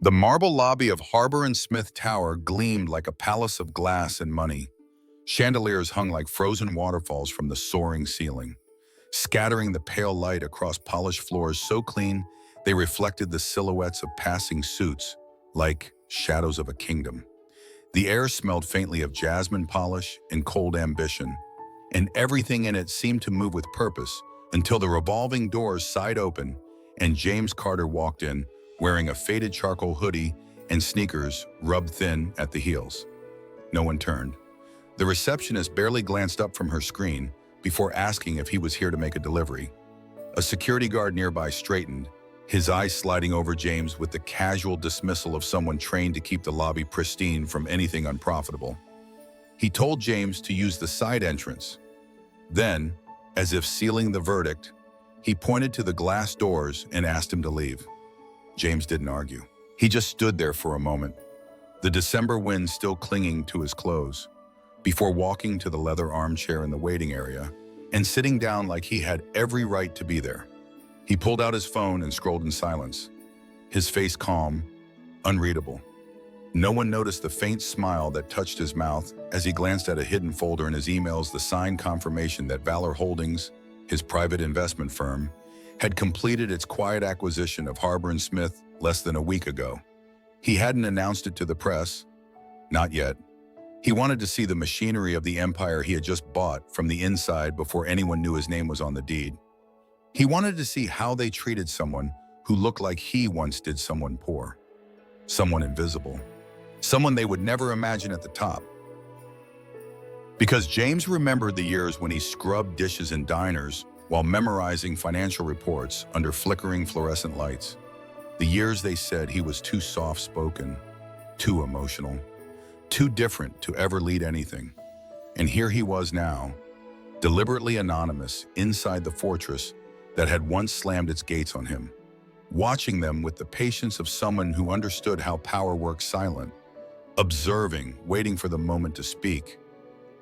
The marble lobby of Harbor and Smith Tower gleamed like a palace of glass and money. Chandeliers hung like frozen waterfalls from the soaring ceiling, scattering the pale light across polished floors so clean they reflected the silhouettes of passing suits like shadows of a kingdom. The air smelled faintly of jasmine polish and cold ambition, and everything in it seemed to move with purpose until the revolving doors sighed open and James Carter walked in wearing a faded charcoal hoodie and sneakers rubbed thin at the heels. No one turned. The receptionist barely glanced up from her screen before asking if he was here to make a delivery. A security guard nearby straightened, his eyes sliding over James with the casual dismissal of someone trained to keep the lobby pristine from anything unprofitable. He told James to use the side entrance. Then, as if sealing the verdict, he pointed to the glass doors and asked him to leave. James didn't argue. He just stood there for a moment, the December wind still clinging to his clothes, before walking to the leather armchair in the waiting area and sitting down like he had every right to be there. He pulled out his phone and scrolled in silence, his face calm, unreadable. No one noticed the faint smile that touched his mouth as he glanced at a hidden folder in his emails, the signed confirmation that Valor Holdings, his private investment firm, had completed its quiet acquisition of Harbor and Smith less than a week ago. He hadn't announced it to the press, not yet. He wanted to see the machinery of the empire he had just bought from the inside before anyone knew his name was on the deed. He wanted to see how they treated someone who looked like he once did someone poor, someone invisible, someone they would never imagine at the top. Because James remembered the years when he scrubbed dishes in diners while memorizing financial reports under flickering fluorescent lights. The years they said he was too soft-spoken, too emotional, too different to ever lead anything. And here he was now, deliberately anonymous inside the fortress that had once slammed its gates on him, watching them with the patience of someone who understood how power works silent, observing, waiting for the moment to speak.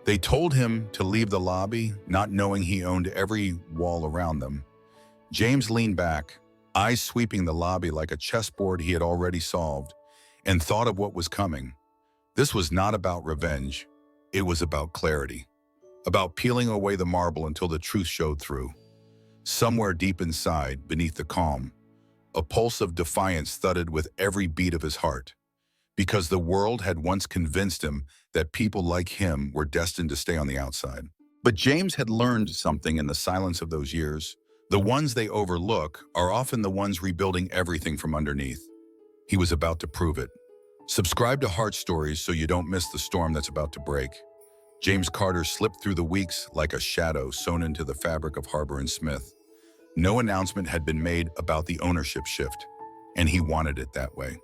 They told him to leave the lobby, not knowing he owned every wall around them. James leaned back, eyes sweeping the lobby like a chessboard he had already solved, and thought of what was coming. This was not about revenge. It was about clarity, about peeling away the marble until the truth showed through. Somewhere deep inside, beneath the calm, a pulse of defiance thudded with every beat of his heart, because the world had once convinced him that people like him were destined to stay on the outside. But James had learned something in the silence of those years. The ones they overlook are often the ones rebuilding everything from underneath. He was about to prove it. Subscribe to Heart Stories so you don't miss the storm that's about to break. James Carter slipped through the weeks like a shadow sewn into the fabric of Harbor and Smith. No announcement had been made about the ownership shift, and he wanted it that way.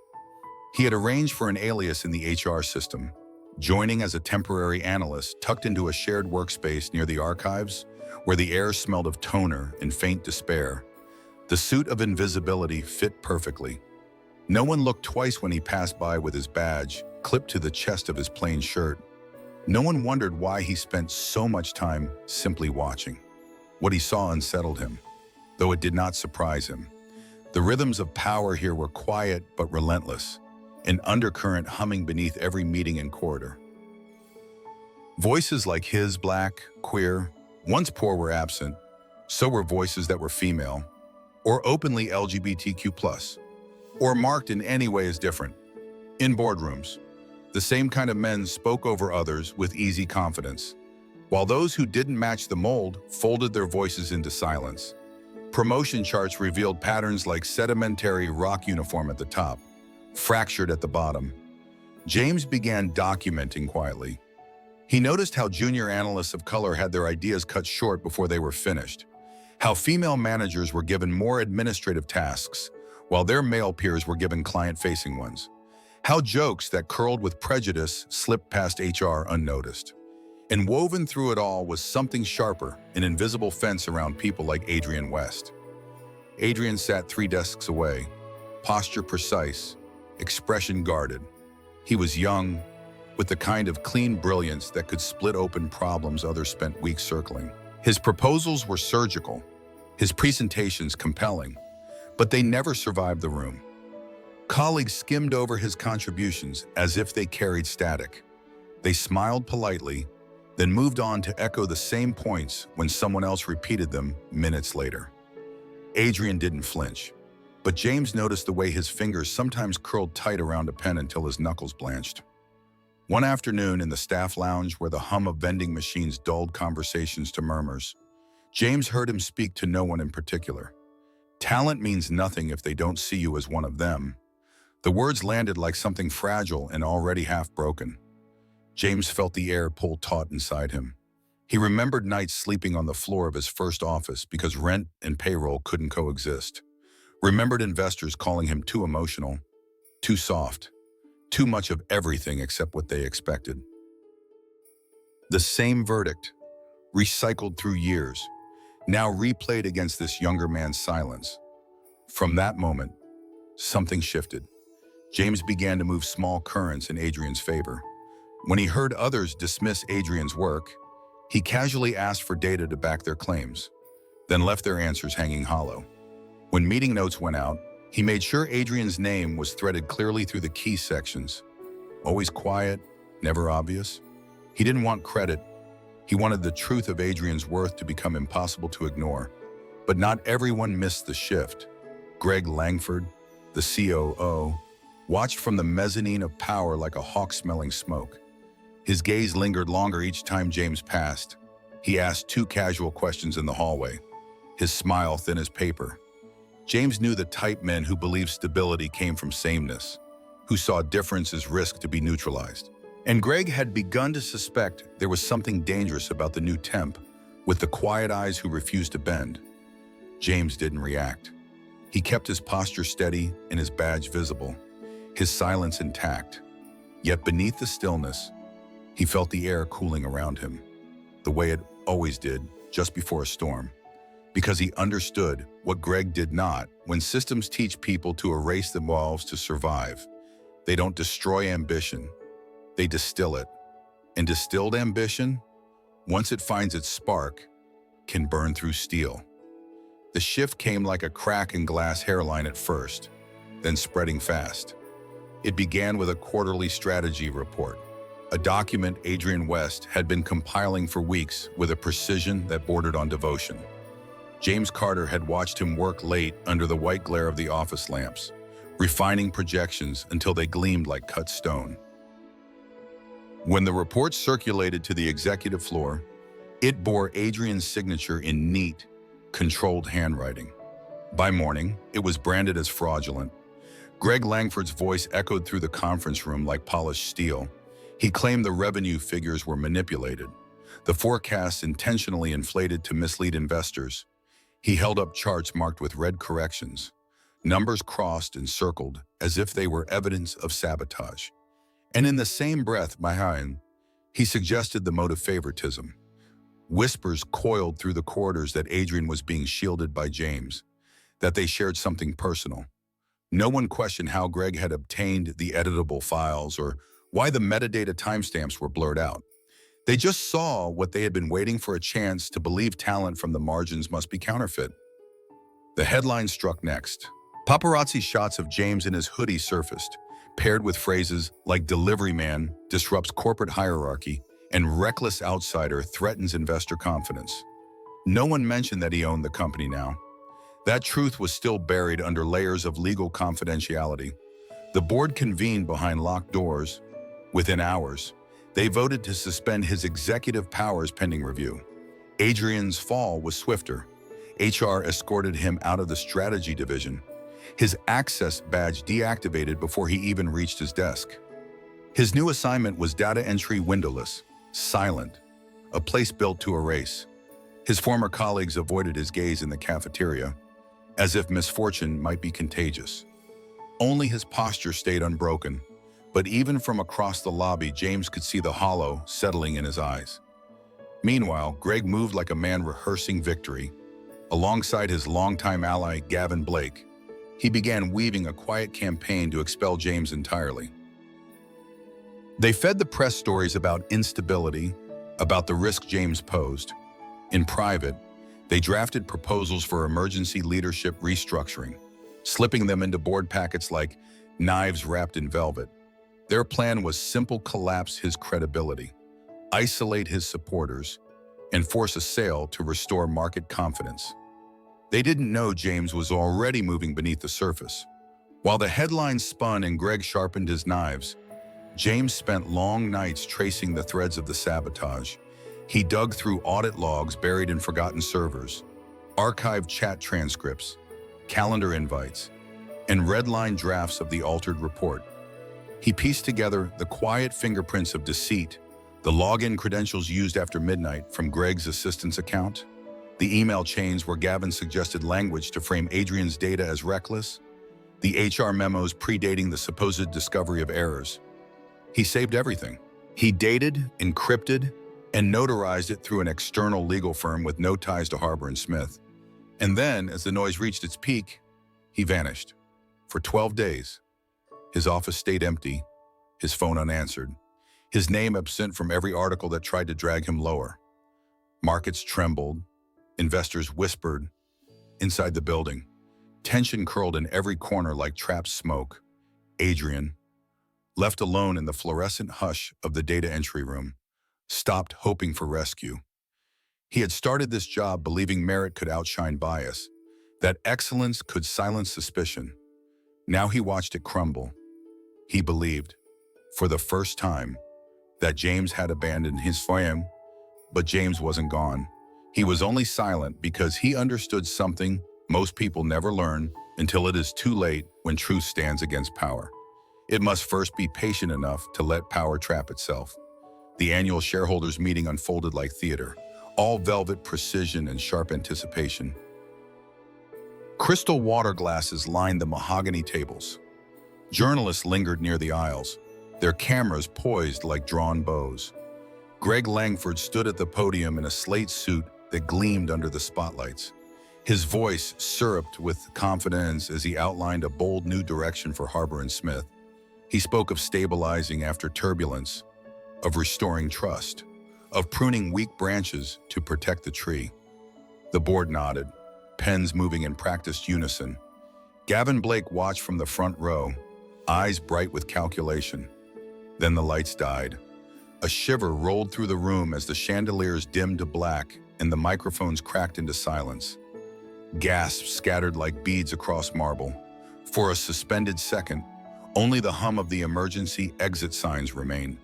He had arranged for an alias in the HR system, joining as a temporary analyst tucked into a shared workspace near the archives, where the air smelled of toner and faint despair. The suit of invisibility fit perfectly. No one looked twice when he passed by with his badge clipped to the chest of his plain shirt. No one wondered why he spent so much time simply watching. What he saw unsettled him, though it did not surprise him. The rhythms of power here were quiet but relentless, an undercurrent humming beneath every meeting and corridor. Voices like his, black, queer, once poor, were absent. So were voices that were female, or openly LGBTQ+, or marked in any way as different. In boardrooms, the same kind of men spoke over others with easy confidence, while those who didn't match the mold folded their voices into silence. Promotion charts revealed patterns like sedimentary rock uniform at the top, fractured at the bottom. James began documenting quietly. He noticed how junior analysts of color had their ideas cut short before they were finished, how female managers were given more administrative tasks, while their male peers were given client-facing ones, how jokes that curled with prejudice slipped past HR unnoticed. And woven through it all was something sharper, an invisible fence around people like Adrian West. Adrian sat 3 desks away, posture precise, expression guarded. He was young, with the kind of clean brilliance that could split open problems others spent weeks circling. His proposals were surgical, his presentations compelling, but they never survived the room. Colleagues skimmed over his contributions as if they carried static. They smiled politely, then moved on to echo the same points when someone else repeated them minutes later. Adrian didn't flinch, but James noticed the way his fingers sometimes curled tight around a pen until his knuckles blanched. One afternoon in the staff lounge where the hum of vending machines dulled conversations to murmurs, James heard him speak to no one in particular. Talent means nothing if they don't see you as one of them. The words landed like something fragile and already half broken. James felt the air pull taut inside him. He remembered nights sleeping on the floor of his first office because rent and payroll couldn't coexist. Remembered investors calling him too emotional, too soft, too much of everything except what they expected. The same verdict, recycled through years, now replayed against this younger man's silence. From that moment, something shifted. James began to move small currents in Adrian's favor. When he heard others dismiss Adrian's work, he casually asked for data to back their claims, then left their answers hanging hollow. When meeting notes went out, he made sure Adrian's name was threaded clearly through the key sections. Always quiet, never obvious. He didn't want credit. He wanted the truth of Adrian's worth to become impossible to ignore. But not everyone missed the shift. Greg Langford, the COO, watched from the mezzanine of power like a hawk smelling smoke. His gaze lingered longer each time James passed. He asked 2 casual questions in the hallway, his smile thin as paper. James knew the type men who believed stability came from sameness, who saw difference as risk to be neutralized. And Greg had begun to suspect there was something dangerous about the new temp with the quiet eyes who refused to bend. James didn't react. He kept his posture steady and his badge visible, his silence intact. Yet beneath the stillness, he felt the air cooling around him, the way it always did just before a storm. Because he understood what Greg did not. When systems teach people to erase themselves to survive, they don't destroy ambition, they distill it. And distilled ambition, once it finds its spark, can burn through steel. The shift came like a crack in glass hairline at first, then spreading fast. It began with a quarterly strategy report, a document Adrian West had been compiling for weeks with a precision that bordered on devotion. James Carter had watched him work late under the white glare of the office lamps, refining projections until they gleamed like cut stone. When the report circulated to the executive floor, it bore Adrian's signature in neat, controlled handwriting. By morning, it was branded as fraudulent. Greg Langford's voice echoed through the conference room like polished steel. He claimed the revenue figures were manipulated, the forecasts intentionally inflated to mislead investors. He held up charts marked with red corrections, numbers crossed and circled as if they were evidence of sabotage. And in the same breath behind, he suggested the mode of favoritism. Whispers coiled through the corridors that Adrian was being shielded by James, that they shared something personal. No one questioned how Greg had obtained the editable files or why the metadata timestamps were blurred out. They just saw what they had been waiting for, a chance to believe talent from the margins must be counterfeit. The headline struck next. Paparazzi shots of James in his hoodie surfaced, paired with phrases like "delivery man disrupts corporate hierarchy" and "reckless outsider threatens investor confidence." No one mentioned that he owned the company now. That truth was still buried under layers of legal confidentiality. The board convened behind locked doors. Within hours, they voted to suspend his executive powers pending review. Adrian's fall was swifter. HR escorted him out of the strategy division, his access badge deactivated before he even reached his desk. His new assignment was data entry, windowless, silent, a place built to erase. His former colleagues avoided his gaze in the cafeteria, as if misfortune might be contagious. Only his posture stayed unbroken, but even from across the lobby, James could see the hollow settling in his eyes. Meanwhile, Greg moved like a man rehearsing victory. Alongside his longtime ally, Gavin Blake, he began weaving a quiet campaign to expel James entirely. They fed the press stories about instability, about the risk James posed. In private, they drafted proposals for emergency leadership restructuring, slipping them into board packets like knives wrapped in velvet. Their plan was simple: collapse his credibility, isolate his supporters, and force a sale to restore market confidence. They didn't know James was already moving beneath the surface. While the headlines spun and Greg sharpened his knives, James spent long nights tracing the threads of the sabotage. He dug through audit logs buried in forgotten servers, archived chat transcripts, calendar invites, and redline drafts of the altered report. He pieced together the quiet fingerprints of deceit, the login credentials used after midnight from Greg's assistant's account, the email chains where Gavin suggested language to frame Adrian's data as reckless, the HR memos predating the supposed discovery of errors. He saved everything. He dated, encrypted, and notarized it through an external legal firm with no ties to Harbor and Smith. And then, as the noise reached its peak, he vanished. For 12 days, his office stayed empty, his phone unanswered, his name absent from every article that tried to drag him lower. Markets trembled, investors whispered. Inside the building, tension curled in every corner like trapped smoke. Adrian, left alone in the fluorescent hush of the data entry room, stopped hoping for rescue. He had started this job believing merit could outshine bias, that excellence could silence suspicion. Now he watched it crumble. He believed, for the first time, that James had abandoned his firm, but James wasn't gone. He was only silent because he understood something most people never learn until it is too late when truth stands against power. It must first be patient enough to let power trap itself. The annual shareholders' meeting unfolded like theater, all velvet precision and sharp anticipation. Crystal water glasses lined the mahogany tables. Journalists lingered near the aisles, their cameras poised like drawn bows. Greg Langford stood at the podium in a slate suit that gleamed under the spotlights. His voice syruped with confidence as he outlined a bold new direction for Harbor and Smith. He spoke of stabilizing after turbulence, of restoring trust, of pruning weak branches to protect the tree. The board nodded, pens moving in practiced unison. Gavin Blake watched from the front row, eyes bright with calculation. Then the lights died. A shiver rolled through the room as the chandeliers dimmed to black and the microphones cracked into silence. Gasps scattered like beads across marble. For a suspended second, only the hum of the emergency exit signs remained.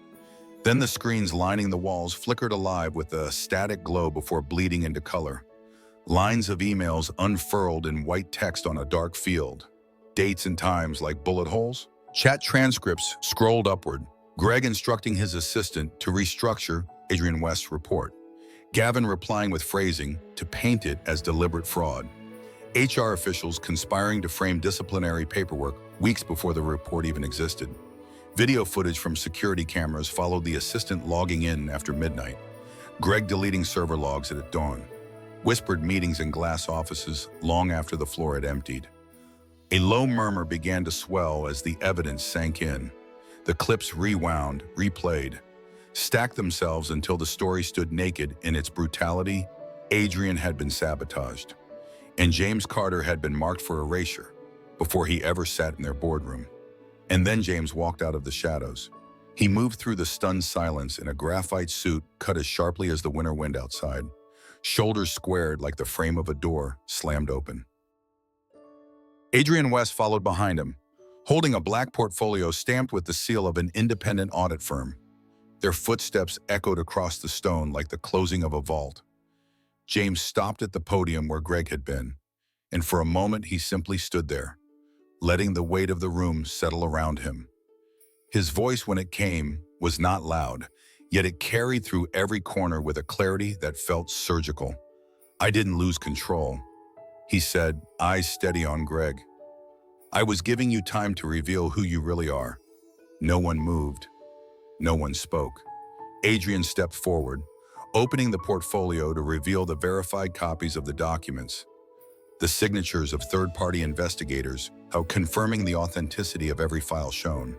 Then the screens lining the walls flickered alive with a static glow before bleeding into color. Lines of emails unfurled in white text on a dark field. Dates and times like bullet holes. Chat transcripts scrolled upward, Greg instructing his assistant to restructure Adrian West's report. Gavin replying with phrasing to paint it as deliberate fraud. HR officials conspiring to frame disciplinary paperwork weeks before the report even existed. Video footage from security cameras followed the assistant logging in after midnight. Greg deleting server logs at dawn. Whispered meetings in glass offices long after the floor had emptied. A low murmur began to swell as the evidence sank in. The clips rewound, replayed, stacked themselves until the story stood naked in its brutality. Adrian had been sabotaged, and James Carter had been marked for erasure before he ever sat in their boardroom. And then James walked out of the shadows. He moved through the stunned silence in a graphite suit cut as sharply as the winter wind outside, shoulders squared like the frame of a door slammed open. Adrian West followed behind him, holding a black portfolio stamped with the seal of an independent audit firm. Their footsteps echoed across the stone like the closing of a vault. James stopped at the podium where Greg had been, and for a moment he simply stood there, letting the weight of the room settle around him. His voice, when it came, was not loud, yet it carried through every corner with a clarity that felt surgical. "I didn't lose control," he said, eyes steady on Greg. "I was giving you time to reveal who you really are." No one moved. No one spoke. Adrian stepped forward, opening the portfolio to reveal the verified copies of the documents, the signatures of third-party investigators, confirming the authenticity of every file shown.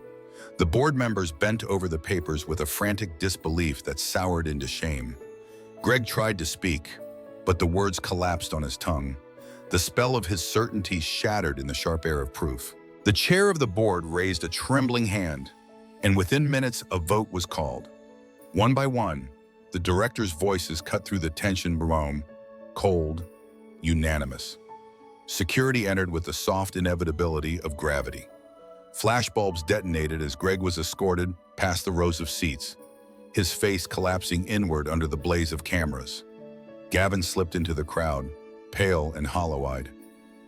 The board members bent over the papers with a frantic disbelief that soured into shame. Greg tried to speak, but the words collapsed on his tongue. The spell of his certainty shattered in the sharp air of proof. The chair of the board raised a trembling hand, and within minutes a vote was called. One by one, the directors' voices cut through the tension room, cold, unanimous. Security entered with the soft inevitability of gravity. Flashbulbs detonated as Greg was escorted past the rows of seats, his face collapsing inward under the blaze of cameras. Gavin slipped into the crowd, pale and hollow-eyed.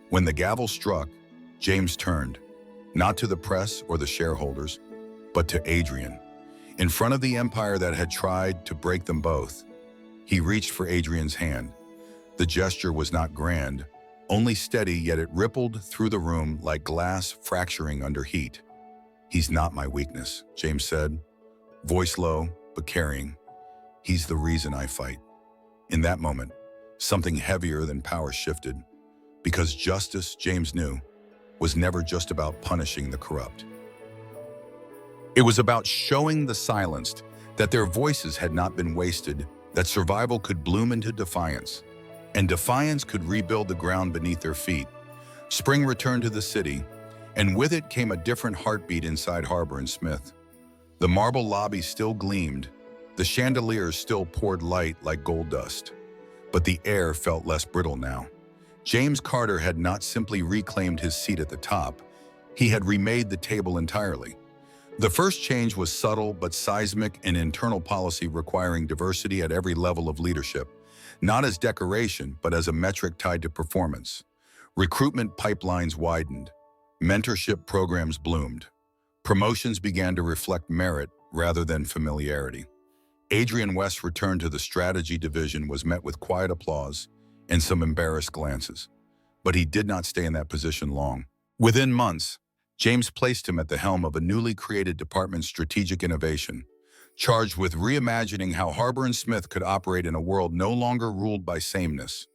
When the gavel struck, James turned, not to the press or the shareholders, but to Adrian. In front of the empire that had tried to break them both, he reached for Adrian's hand. The gesture was not grand, only steady, yet it rippled through the room like glass fracturing under heat. "He's not my weakness," James said, voice low but carrying. "He's the reason I fight." In that moment, something heavier than power shifted, because justice, James knew, was never just about punishing the corrupt. It was about showing the silenced that their voices had not been wasted, that survival could bloom into defiance, and defiance could rebuild the ground beneath their feet. Spring returned to the city, and with it came a different heartbeat inside Harbor and Smith. The marble lobby still gleamed, the chandeliers still poured light like gold dust, but the air felt less brittle now. James Carter had not simply reclaimed his seat at the top, he had remade the table entirely. The first change was subtle but seismic, in internal policy requiring diversity at every level of leadership, not as decoration, but as a metric tied to performance. Recruitment pipelines widened, mentorship programs bloomed, promotions began to reflect merit rather than familiarity. Adrian West's return to the strategy division was met with quiet applause and some embarrassed glances, but he did not stay in that position long. Within months, James placed him at the helm of a newly created department, Strategic Innovation, charged with reimagining how Harbor and Smith could operate in a world no longer ruled by sameness.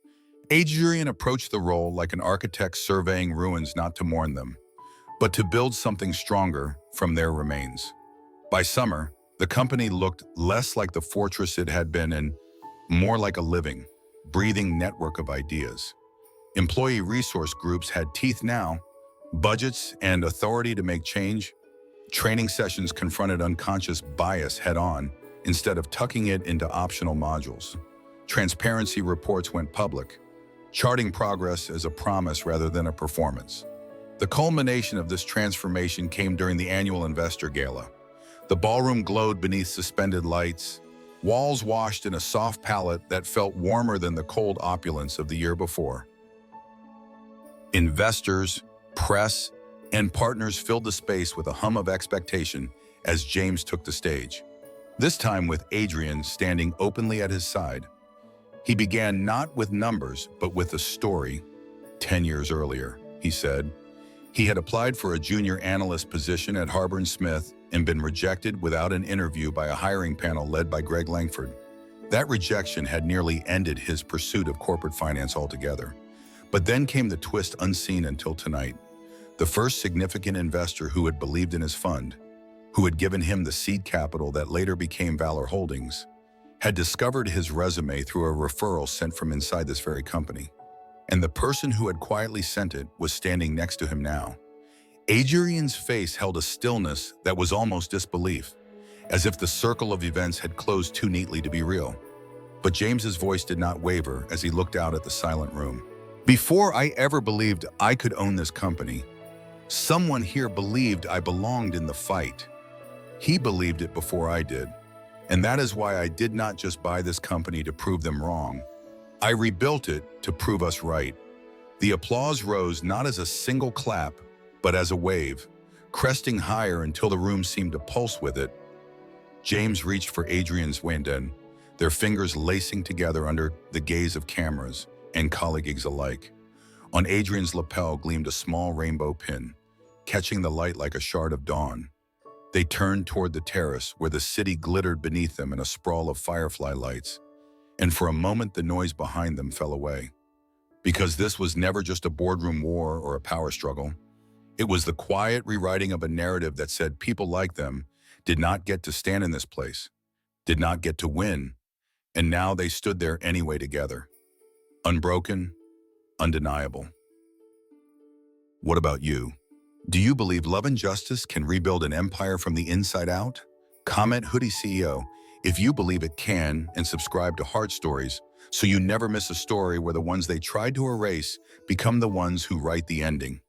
Adrian approached the role like an architect surveying ruins, not to mourn them, but to build something stronger from their remains. By summer, the company looked less like the fortress it had been and more like a living, breathing network of ideas. Employee resource groups had teeth now, budgets and authority to make change. Training sessions confronted unconscious bias head-on instead of tucking it into optional modules. Transparency reports went public, charting progress as a promise rather than a performance. The culmination of this transformation came during the annual investor gala. The ballroom glowed beneath suspended lights, walls washed in a soft palette that felt warmer than the cold opulence of the year before. Investors, press, and partners filled the space with a hum of expectation as James took the stage, this time with Adrian standing openly at his side. He began not with numbers, but with a story. 10 years earlier, he said, he had applied for a junior analyst position at Harbor and Smith and been rejected without an interview by a hiring panel led by Greg Langford. That rejection had nearly ended his pursuit of corporate finance altogether. But then came the twist unseen until tonight. The first significant investor who had believed in his fund, who had given him the seed capital that later became Valor Holdings, had discovered his resume through a referral sent from inside this very company. And the person who had quietly sent it was standing next to him now. Adrian's face held a stillness that was almost disbelief, as if the circle of events had closed too neatly to be real. But James's voice did not waver as he looked out at the silent room. "Before I ever believed I could own this company, someone here believed I belonged in the fight. He believed it before I did. And that is why I did not just buy this company to prove them wrong. I rebuilt it to prove us right." The applause rose not as a single clap, but as a wave, cresting higher until the room seemed to pulse with it. James reached for Adrian's windon, their fingers lacing together under the gaze of cameras and colleagues alike. On Adrian's lapel gleamed a small rainbow pin, catching the light like a shard of dawn. They turned toward the terrace where the city glittered beneath them in a sprawl of firefly lights, and for a moment the noise behind them fell away. Because this was never just a boardroom war or a power struggle. It was the quiet rewriting of a narrative that said people like them did not get to stand in this place, did not get to win, and now they stood there anyway together. Unbroken, undeniable. What about you? Do you believe love and justice can rebuild an empire from the inside out? Comment Hoodie CEO if you believe it can, and subscribe to Heart Stories so you never miss a story where the ones they tried to erase become the ones who write the ending.